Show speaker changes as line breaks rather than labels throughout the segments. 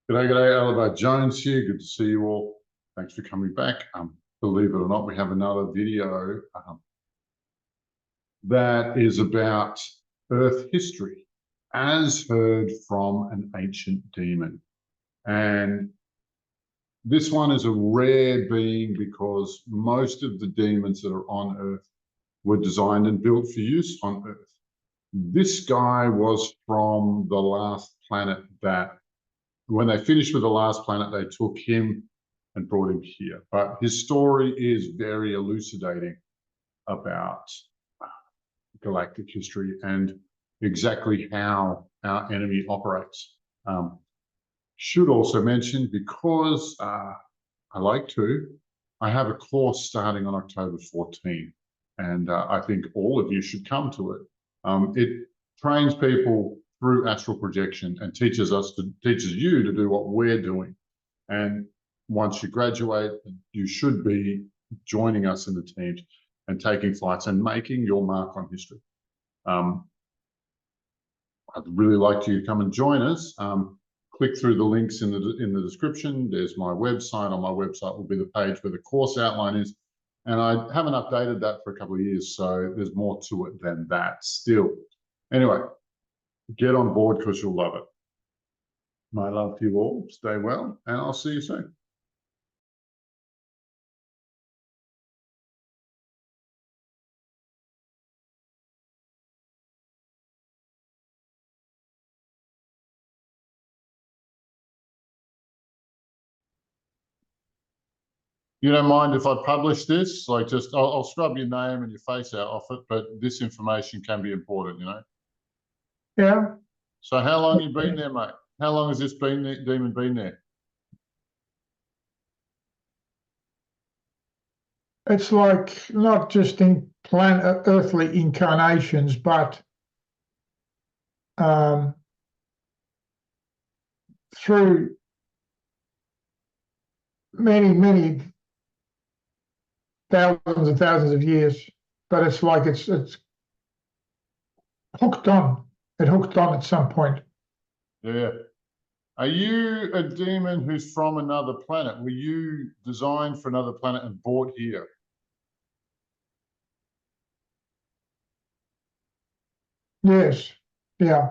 G'day, g'day, Oliver Jones here. Good to see you all. Thanks for coming back. Believe it or not, we have another video that is about Earth history as heard from an ancient demon. And this one is a rare being because most of the demons that are on Earth were designed and built for use on Earth. This guy was from the last planet that, when they finished with the last planet, they took him and brought him here. But his story is very elucidating about galactic history and exactly how our enemy operates. Should also mention, because I like to, I have a course starting on October 14, and I think all of you should come to it. It trains people through astral projection and teaches you to do what we're doing. And once you graduate, you should be joining us in the teams and taking flights and making your mark on history. I'd really like you to come and join us. Click through the links in the description. There's my website. On my website will be the page where the course outline is. And I haven't updated that for a couple of years, so there's more to it than that still. Anyway, get on board because you'll love it. My love to you all. Stay well, and I'll see you soon. You don't mind if I publish this? Like, just I'll scrub your name and your face out off it, but this information can be important, you know?
Yeah.
So how long have you been there, mate? How long has this demon been there?
It's like not just in earthly incarnations, but through many thousands and thousands of years. But it's like it's hooked on. It hooked on at some point.
Yeah. Are you a demon who's from another planet? Were you designed for another planet and brought here?
Yes. Yeah.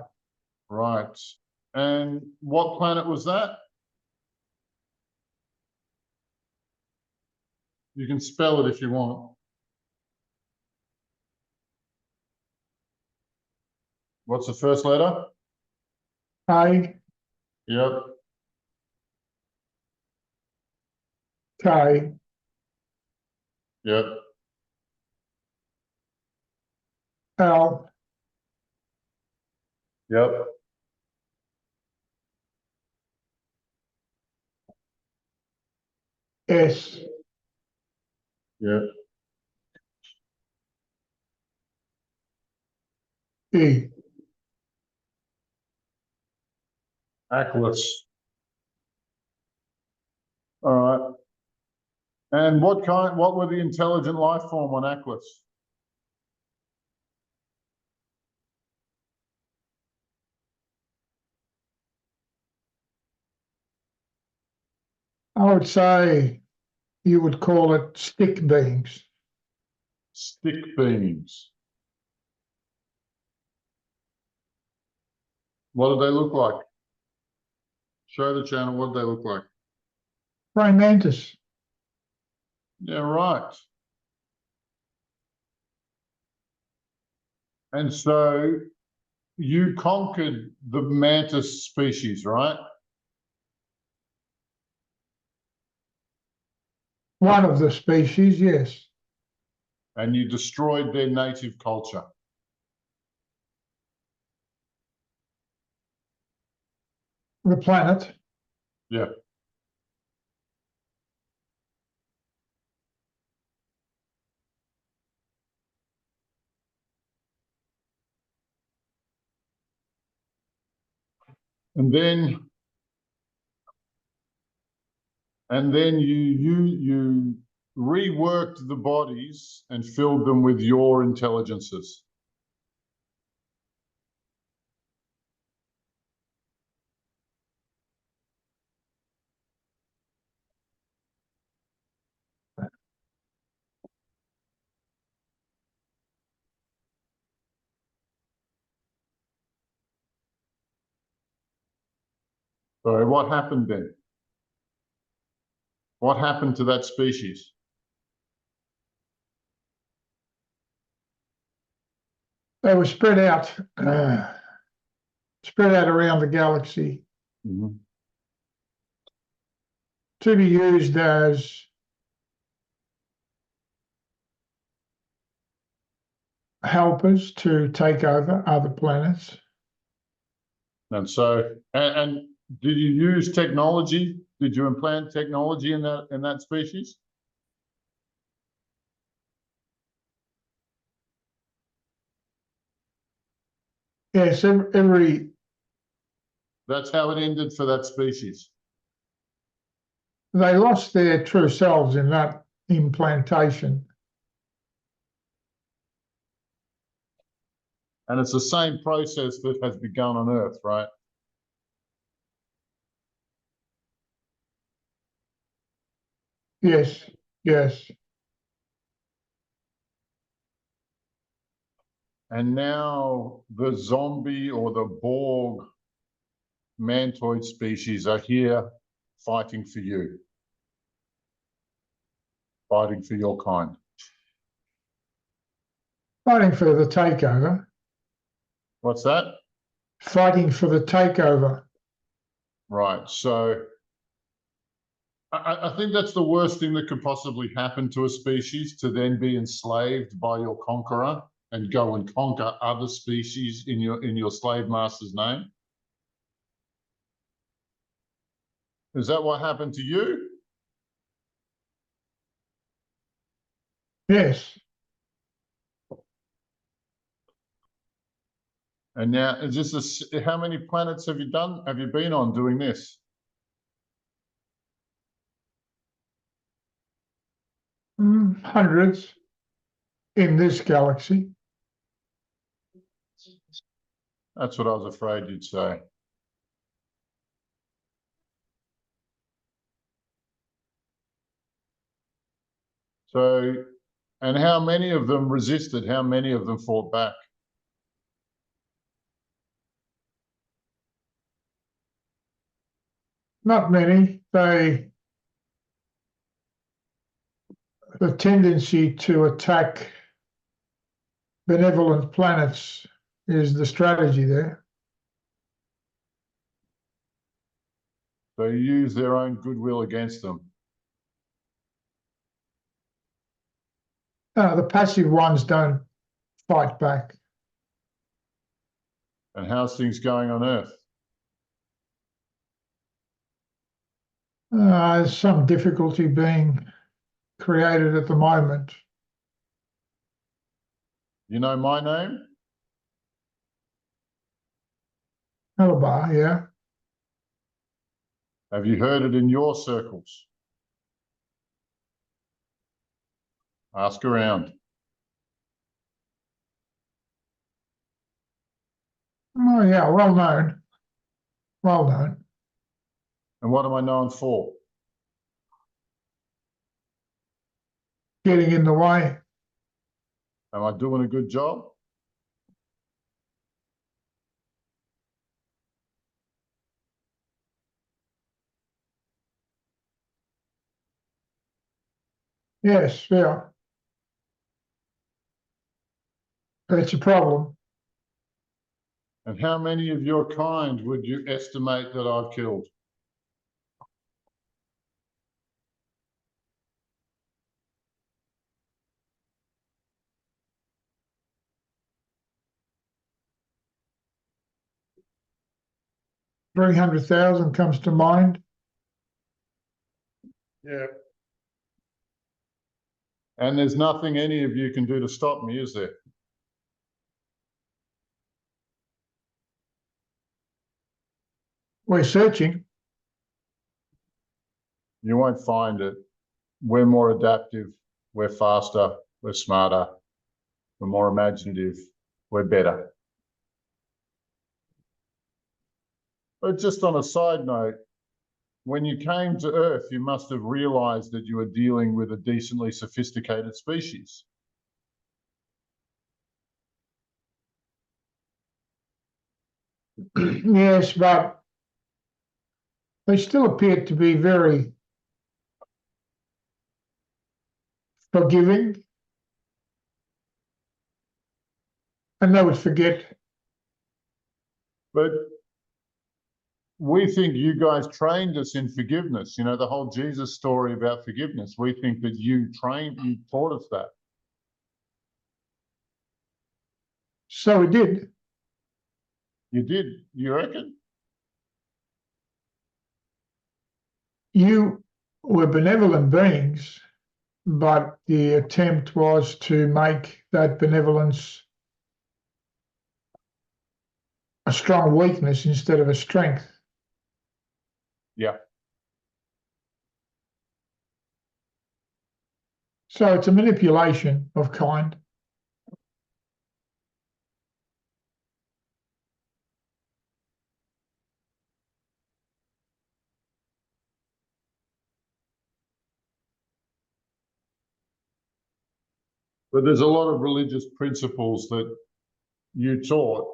Right. And what planet was that? You can spell it if you want. What's the first letter?
K.
Yep.
K.
Yep.
L.
Yep.
S.
Yep.
E.
Aquilus. All right. And what were the intelligent life form on Aquilus?
I would say you would call it stick beings.
Stick beings. What do they look like? Show the channel. What do they look like?
Praying mantis.
Yeah, right. And so you conquered the mantis species, right?
One of the species, yes.
And you destroyed their native culture.
The planet.
Yeah. And then you reworked the bodies and filled them with your intelligences. So what happened then? What happened to that species?
They were spread out around the galaxy
Mhm.
to be used as helpers to take over other planets.
And so, and did you use technology? Did you implant technology in that species?
Yes, every
That's how it ended for that species.
they lost their true selves in that implantation.
And it's the same process that has begun on Earth, right?
Yes, yes.
And now the zombie or the Borg mantoid species are here fighting for you, fighting for your kind.
Fighting for the takeover.
What's that?
Fighting for the takeover.
Right. So I think that's the worst thing that could possibly happen to a species, to then be enslaved by your conqueror and go and conquer other species in your slave master's name. Is that what happened to you?
Yes.
And now, is this how many planets have you done? Have you been on doing this?
Hundreds in this galaxy.
That's what I was afraid you'd say. So, and how many of them resisted? How many of them fought back?
Not many. The tendency to attack benevolent planets is the strategy there.
So you use their own goodwill against them.
The passive ones don't fight back.
And how's things going on Earth?
There's some difficulty being created at the moment.
You know my name?
Malabar, yeah.
Have you heard it in your circles? Ask around.
Oh, yeah, well known. Well known.
And what am I known for?
Getting in the way.
Am I doing a good job?
Yes, yeah. That's a problem.
And how many of your kind would you estimate that I've killed?
$300,000 comes to mind.
Yeah. And there's nothing any of you can do to stop me, is there?
We're searching.
You won't find it. We're more adaptive. We're faster. We're smarter. We're more imaginative. We're better. But just on a side note, when you came to Earth, you must have realized that you were dealing with a decently sophisticated species.
Yes, but they still appeared to be very forgiving, and they would forget.
But we think you guys trained us in forgiveness. You know, the whole Jesus story about forgiveness. We think that you taught us that.
So we did.
You did, you reckon?
You were benevolent beings, but the attempt was to make that benevolence a strong weakness instead of a strength.
Yeah.
So it's a manipulation of kind.
But there's a lot of religious principles that you taught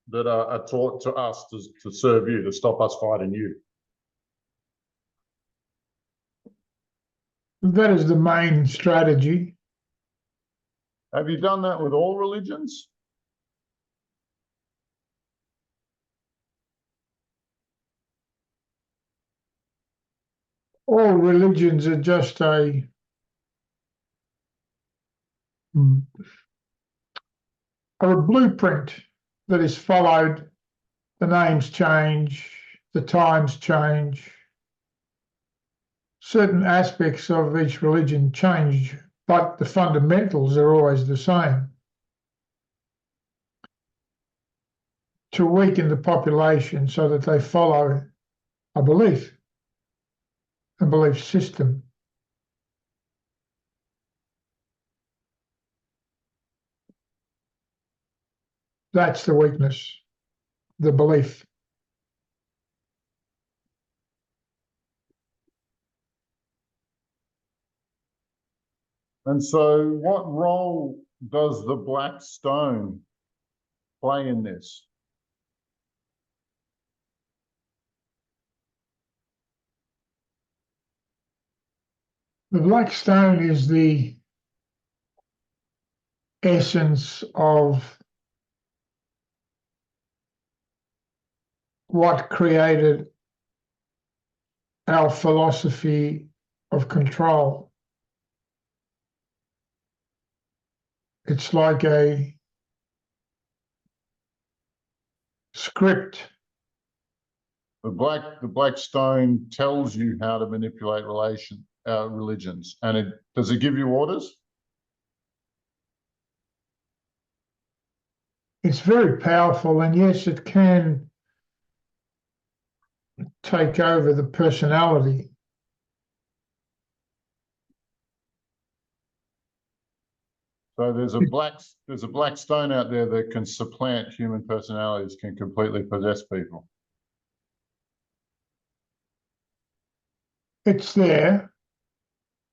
that are taught to us to serve you, to stop us fighting you.
That is the main strategy.
Have you done that with all religions?
All religions are just a blueprint that is followed. The names change, the times change. Certain aspects of each religion change, but the fundamentals are always the same. To weaken the population so that they follow a belief system. That's the weakness, the belief.
And so what role does the black stone play in this?
The black stone is the essence of what created our philosophy of control. It's like a script.
The black stone tells you how to manipulate religions, and does it give you orders?
It's very powerful, and yes, it can take over the personality.
So there's a black stone out there that can supplant human personalities, can completely possess people.
It's there.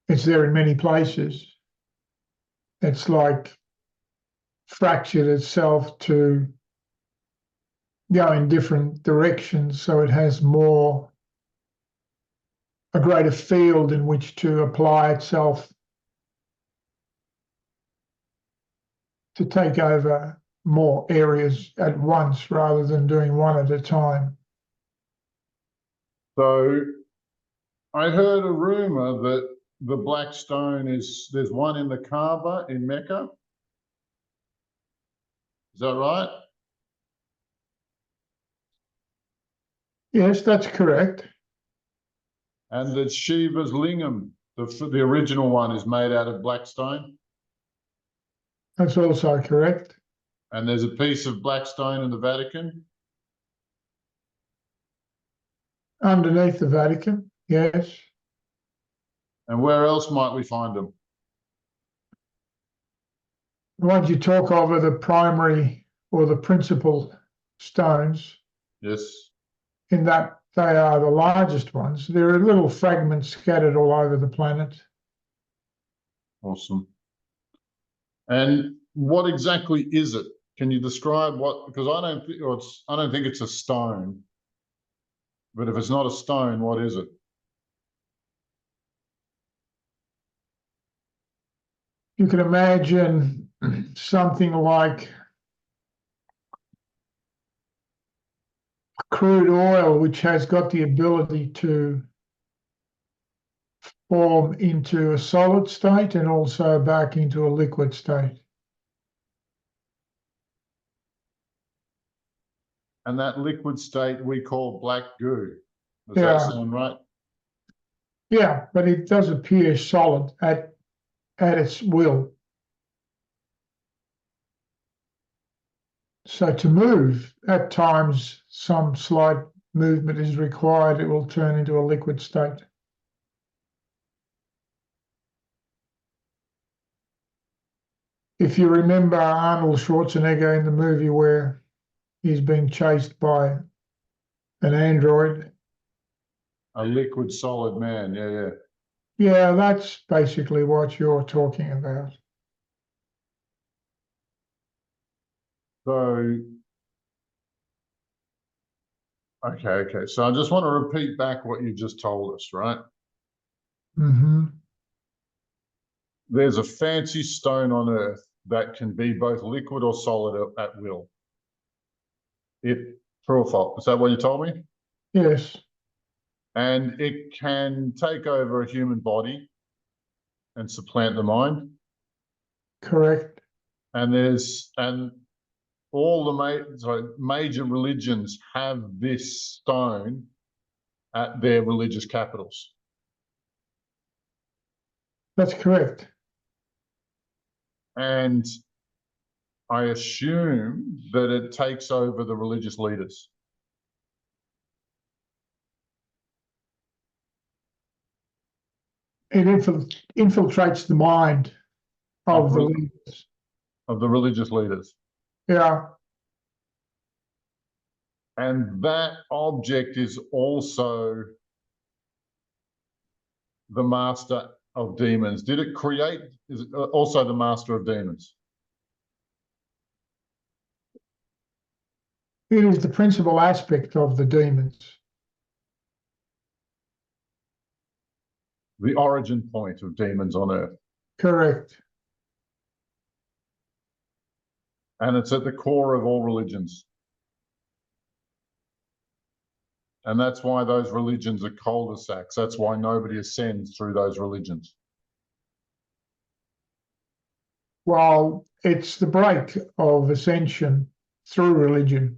It's there in many places. It's like fractured itself to go in different directions, so it has a greater field in which to apply itself to take over more areas at once rather than doing one at a time.
So I heard a rumor that the black stone there's one in the Kaaba in Mecca. Is that right?
Yes, that's correct.
And that Shiva's lingam, the original one, is made out of black stone.
That's also correct.
And there's a piece of black stone in the Vatican.
Underneath the Vatican, yes.
And where else might we find them?
The ones you talk of are the primary or the principal stones.
Yes.
In that they are the largest ones. There are little fragments scattered all over the planet.
Awesome. And what exactly is it? Can you describe what? Because I don't think it's a stone, But if it's not a stone, what is it?
You can imagine something like crude oil, which has got the ability to form into a solid state and also back into a liquid state.
And that liquid state we call black goo. Does that
Yeah,
sound right?
yeah, but it does appear solid at its will. So to move, at times, some slight movement is required. It will turn into a liquid state. If you remember Arnold Schwarzenegger in the movie where he's being chased by an android.
A liquid solid man, yeah.
Yeah, that's basically what you're talking about.
So, okay. So I just want to repeat back what you just told us, right?
Mm-hmm.
There's a fancy stone on Earth that can be both liquid or solid at will. True or false? Is that what you told me?
Yes,
And it can take over a human body and supplant the mind.
correct.
And all the major religions have this stone at their religious capitals.
That's correct.
And I assume that it takes over the religious leaders.
It infiltrates the mind of the leaders.
Of the religious leaders.
Yeah,
And that object is also the master of demons. Did it create, is it also the master of demons?
it is the principal aspect of the demons.
The origin point of demons on Earth.
Correct.
And it's at the core of all religions. And that's why those religions are cul-de-sacs. That's why nobody ascends through those religions.
Well, it's the break of ascension through religion.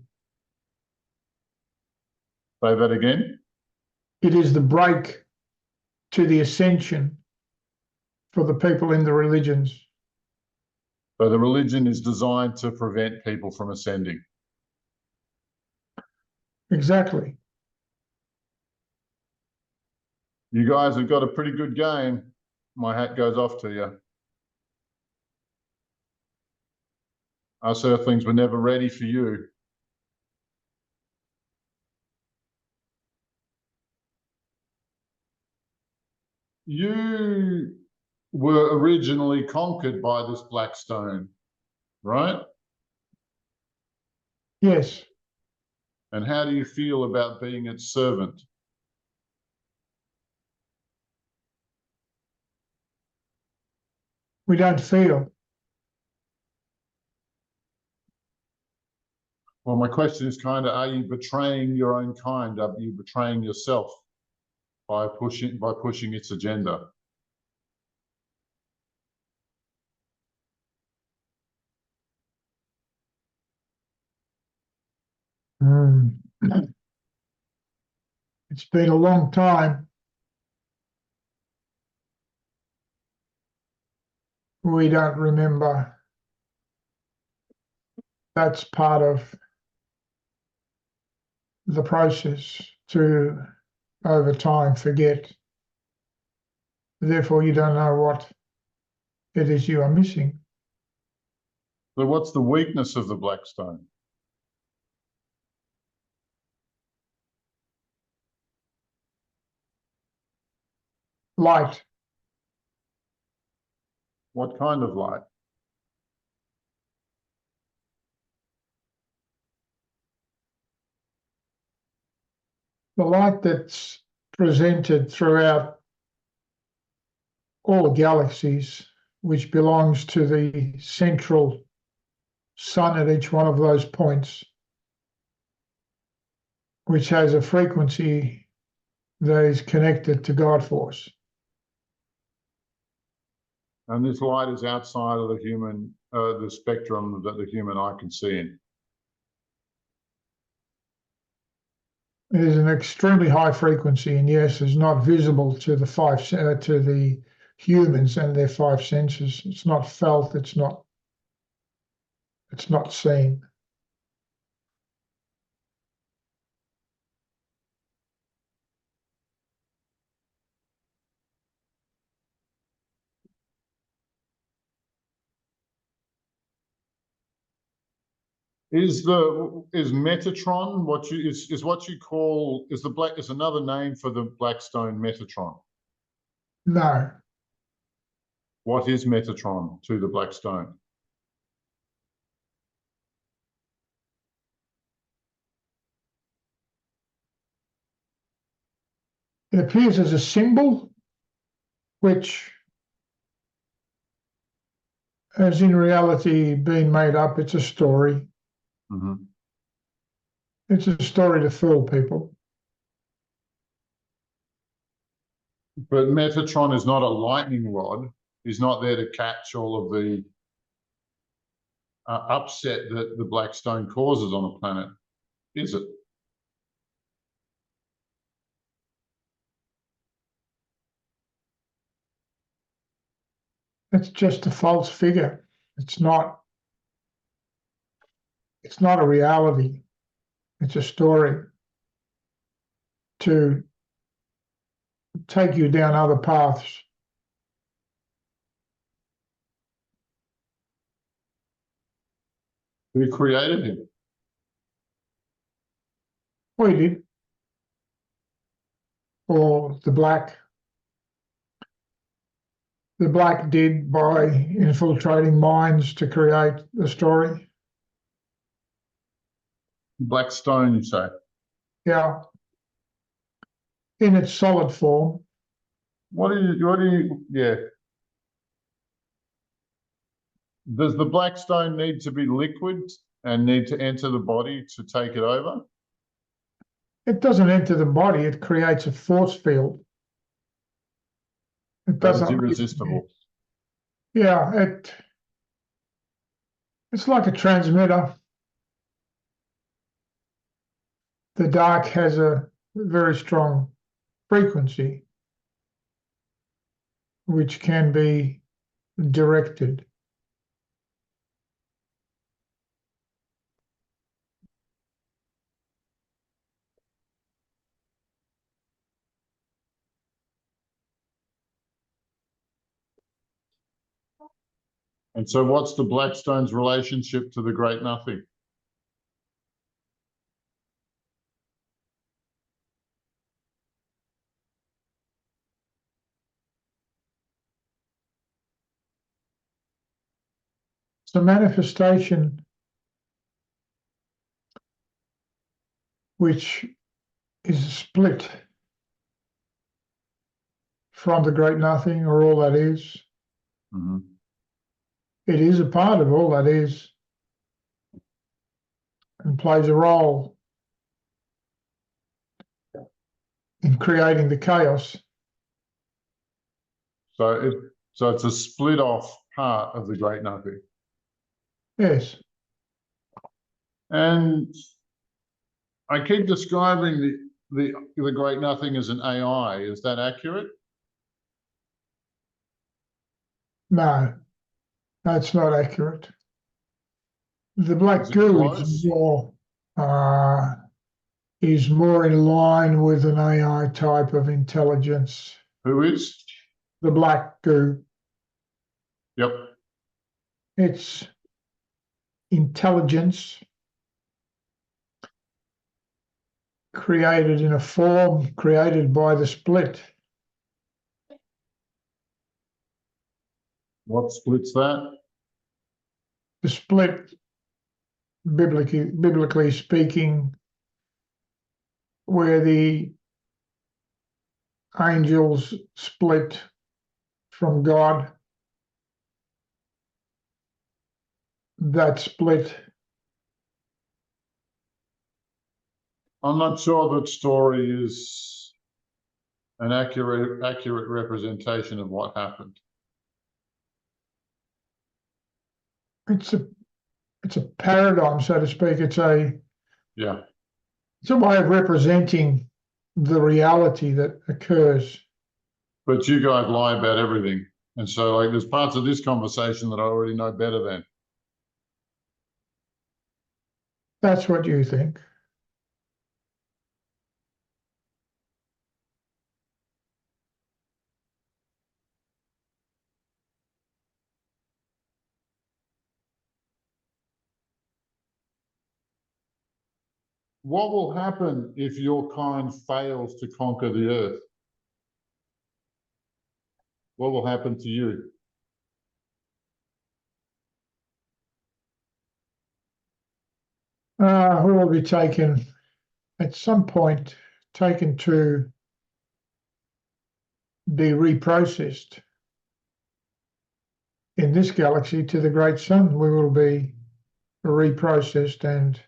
Say that again.
It is the break to the ascension for the people in the religions.
So the religion is designed to prevent people from ascending.
Exactly.
You guys have got a pretty good game. My hat goes off to you. Us Earthlings were never ready for you. You were originally conquered by this black stone, right?
Yes.
And how do you feel about being its servant?
We don't feel.
Well, my question is kind of, are you betraying your own kind? Are you betraying yourself by pushing its agenda?
It's been a long time. We don't remember. That's part of the process to, over time, forget. Therefore, you don't know what it is you are missing.
So what's the weakness of the black stone?
Light.
What kind of light?
the light that's presented throughout all the galaxies, which belongs to the central sun at each one of those points, which has a frequency that is connected to God Force.
And this light is outside of the human, the spectrum that the human eye can see in.
It is an extremely high frequency, and yes, is not visible to the humans and their five senses. It's not felt. It's not seen.
Is Metatron what you is what you call is another name for the Blackstone Metatron?
No,
What is Metatron to the Blackstone?
it appears as a symbol, which has in reality been made up. It's a story.
Mm-hmm.
It's a story to fool people.
But Metatron is not a lightning rod. He's not there to catch all of the upset that the Blackstone causes on a planet, is it?
It's just a false figure. It's not a reality. It's a story to take you down other paths.
Who created him?
We did. Or the Black did by infiltrating minds to create the story.
Blackstone, you say?
Yeah. In its solid form.
Yeah. Does the Blackstone need to be liquid and need to enter the body to take it over?
It doesn't enter the body, it creates a force field. It
That is
doesn't.
irresistible.
Yeah, it's like a transmitter. The dark has a very strong frequency, which can be directed.
And so what's the Blackstone's relationship to the Great Nothing?
It's a manifestation which is split from the Great Nothing, or all that is.
Mm-hmm.
It is a part of all that is and plays a role in creating the chaos.
So it's a split off part of the Great Nothing.
Yes.
And I keep describing the Great Nothing as an AI. Is that accurate?
No, that's not accurate. The black goo is more in line with an AI type of intelligence.
Who is?
The black goo.
Yep.
It's intelligence created in a form created by the split.
What splits that?
The split, biblically speaking, where the angels split from God, that split.
I'm not sure that story is an accurate representation of what happened.
It's a paradigm, so to speak. It's a way of representing the reality that occurs.
But you guys lie about everything. And so like there's parts of this conversation that I already know better than.
That's what you think.
What will happen if your kind fails to conquer the earth? What will happen to you?
Who will be taken at some point, taken to be reprocessed in this galaxy to the great sun. We will be reprocessed and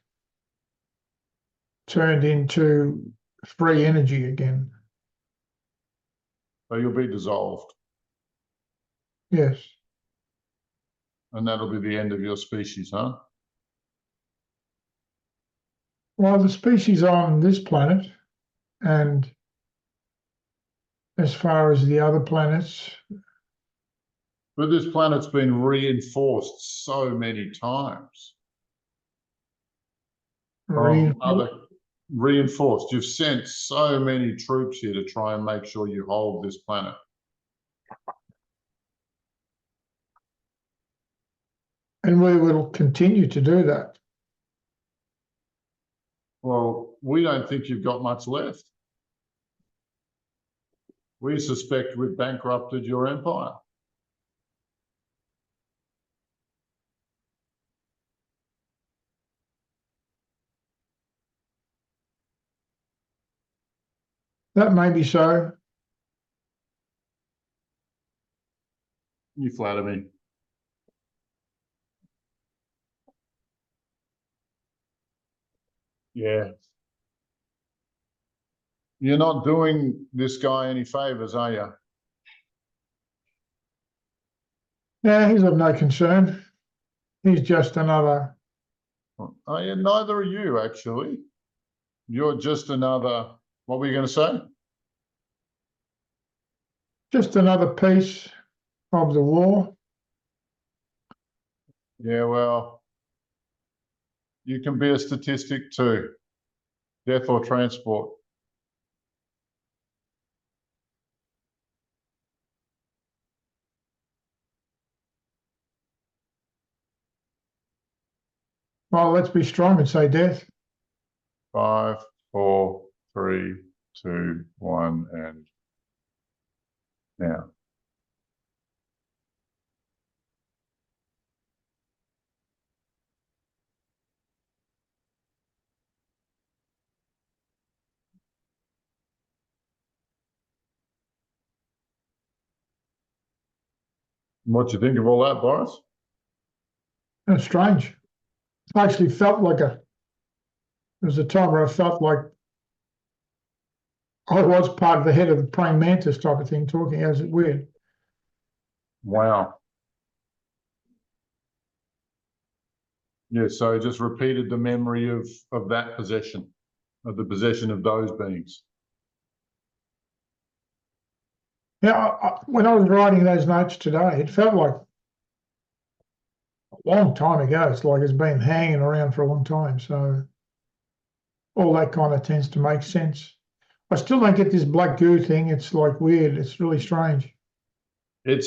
turned into free energy again.
So you'll be dissolved.
Yes.
And that'll be the end of your species, huh?
Well, the species on this planet, and as far as the other planets.
But this planet's been reinforced so many times. Reinforced. You've sent so many troops here to try and make sure you hold this planet.
And we will continue to do that.
Well, we don't think you've got much left. We suspect we've bankrupted your empire.
That may be so.
You flatter me. Yeah. You're not doing this guy any favors, are you?
Yeah, he's of no concern. He's just another.
Oh, yeah, neither are you, actually. You're just another, what were you going to say?
Just another piece of the war.
Yeah, well, you can be a statistic too. Death or transport.
Well, let's be strong and say death.
5, 4, 3, 2, 1, and now. What do you think of all that, Boris?
That's strange. I actually felt like there was a time where I felt like I was part of the head of the praying mantis type of thing talking. Is it weird?
Wow. Yeah, so just repeated the memory of that possession, of the possession of those beings.
Yeah, when I was writing those notes today, it felt like a long time ago. It's like it's been hanging around for a long time. So all that kind of tends to make sense. I still don't get this black goo thing. It's like weird. It's really strange.
I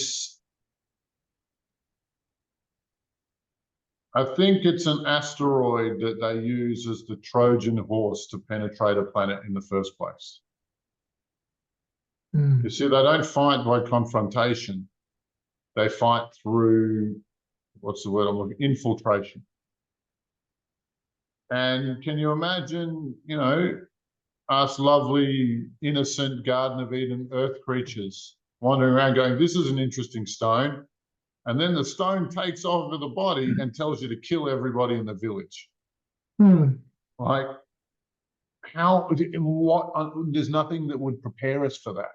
think it's an asteroid that they use as the Trojan horse to penetrate a planet in the first place. You see, they don't fight by confrontation. They fight through, what's the word I'm looking, infiltration. And can you imagine, us lovely, innocent Garden of Eden earth creatures wandering around going, this is an interesting stone. And then the stone takes over the body and tells you to kill everybody in the village. Like, how, what, there's nothing that would prepare us for that.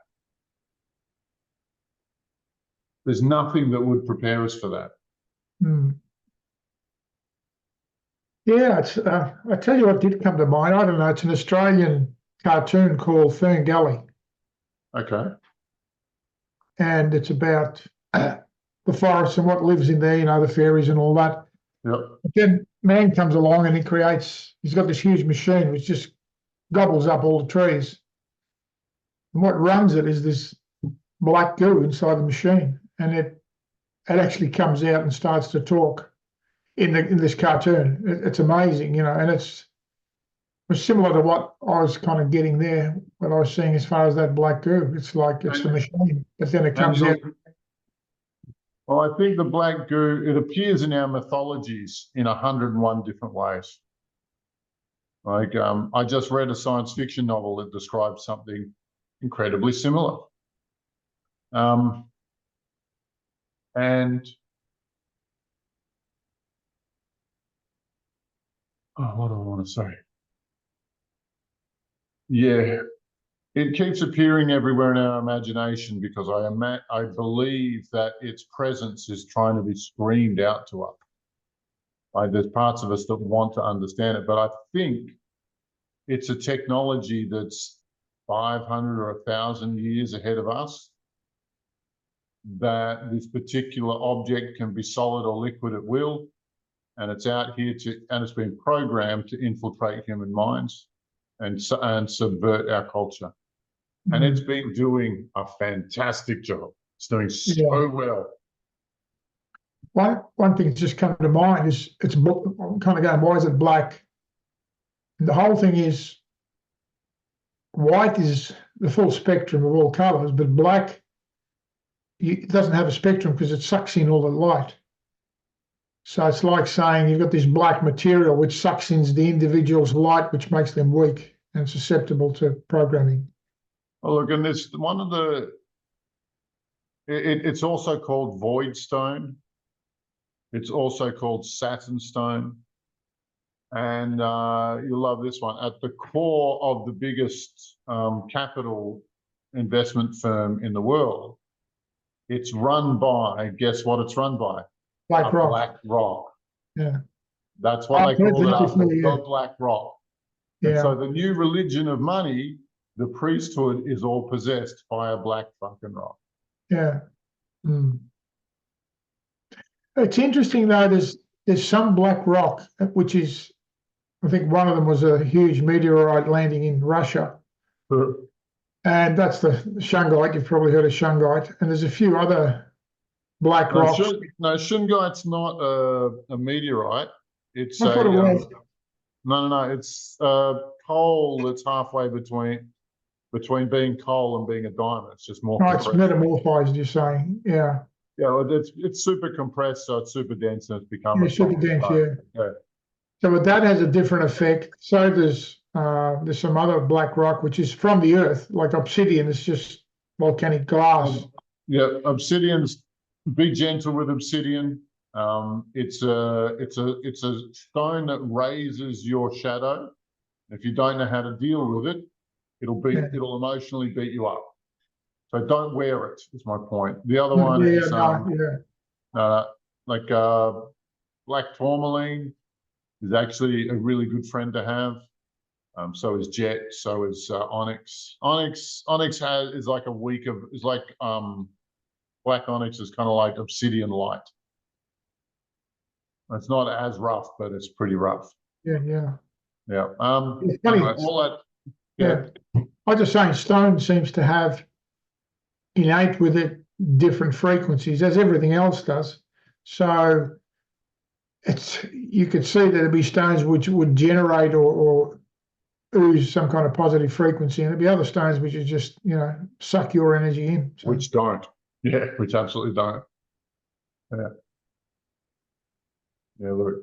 There's nothing that would prepare us for that.
Yeah, it's, I tell you what did come to mind. I don't know, it's an Australian cartoon called Fern Gully.
Okay.
And it's about the forest and what lives in there, you know, the fairies and all that.
Yep.
But then man comes along and he's got this huge machine which just gobbles up all the trees. And what runs it is this black goo inside the machine. And it actually comes out and starts to talk in this cartoon. It's amazing, you know, and it was similar to what I was kind of getting there, what I was seeing as far as that black goo. It's like it's the machine, but then it comes out.
Well, I think the black goo, it appears in our mythologies in 101 different ways. Like, I just read a science fiction novel that describes something incredibly similar. And what do I want to say? Yeah, it keeps appearing everywhere in our imagination because I believe that its presence is trying to be screamed out to us. Like, there's parts of us that want to understand it, but I think it's a technology that's 500 or 1,000 years ahead of us, that this particular object can be solid or liquid at will, and it's out here and it's been programmed to infiltrate human minds and subvert our culture. And it's been doing a fantastic job. It's doing so well.
One thing that's just come to mind is I'm kind of going, why is it black? And the whole thing is white is the full spectrum of all colours, but black, it doesn't have a spectrum because it sucks in all the light. So it's like saying you've got this black material which sucks in the individual's light, which makes them weak and susceptible to programming.
Oh, look, and this one of the, it's also called void stone. It's also called Saturn stone. And you'll love this one. At the core of the biggest capital investment firm in the world, it's run by, guess what it's run by?
Black rock.
Black rock.
Yeah.
That's what they call it after the black rock.
Yeah.
And so the new religion of money, the priesthood, is all possessed by a black fucking rock.
Yeah. It's interesting though, there's some black rock, which is, I think one of them was a huge meteorite landing in Russia. And that's the shungite. You've probably heard of shungite. And there's a few other black rocks.
No, shungite's not a meteorite. It's
That's what it was.
No. It's coal that's halfway between being coal and being a diamond. It's just more.
No, it's metamorphized, you're saying. Yeah.
Yeah, well, it's super compressed, so it's super dense, and it's become
super dense.
Yeah.
So, but that has a different effect. So there's some other black rock which is from the earth, like obsidian. It's just volcanic glass.
Yeah, obsidian's. Be gentle with obsidian. It's a stone that raises your shadow. If you don't know how to deal with it, it'll emotionally beat you up. So don't wear it, is my point. The other one is like black tourmaline is actually a really good friend to have. So is jet, so is onyx. Onyx is like a week of, is like black onyx is kind of like obsidian light. It's not as rough, but it's pretty rough.
Yeah.
It's funny.
Anyway, all that. I'm just saying, stone seems to have innate with it different frequencies, as everything else does. So you could see that there'd be stones which would generate or ooze some kind of positive frequency, and there'd be other stones which would just, suck your energy in. So.
Which don't. Yeah, which absolutely don't. Yeah. Yeah, look.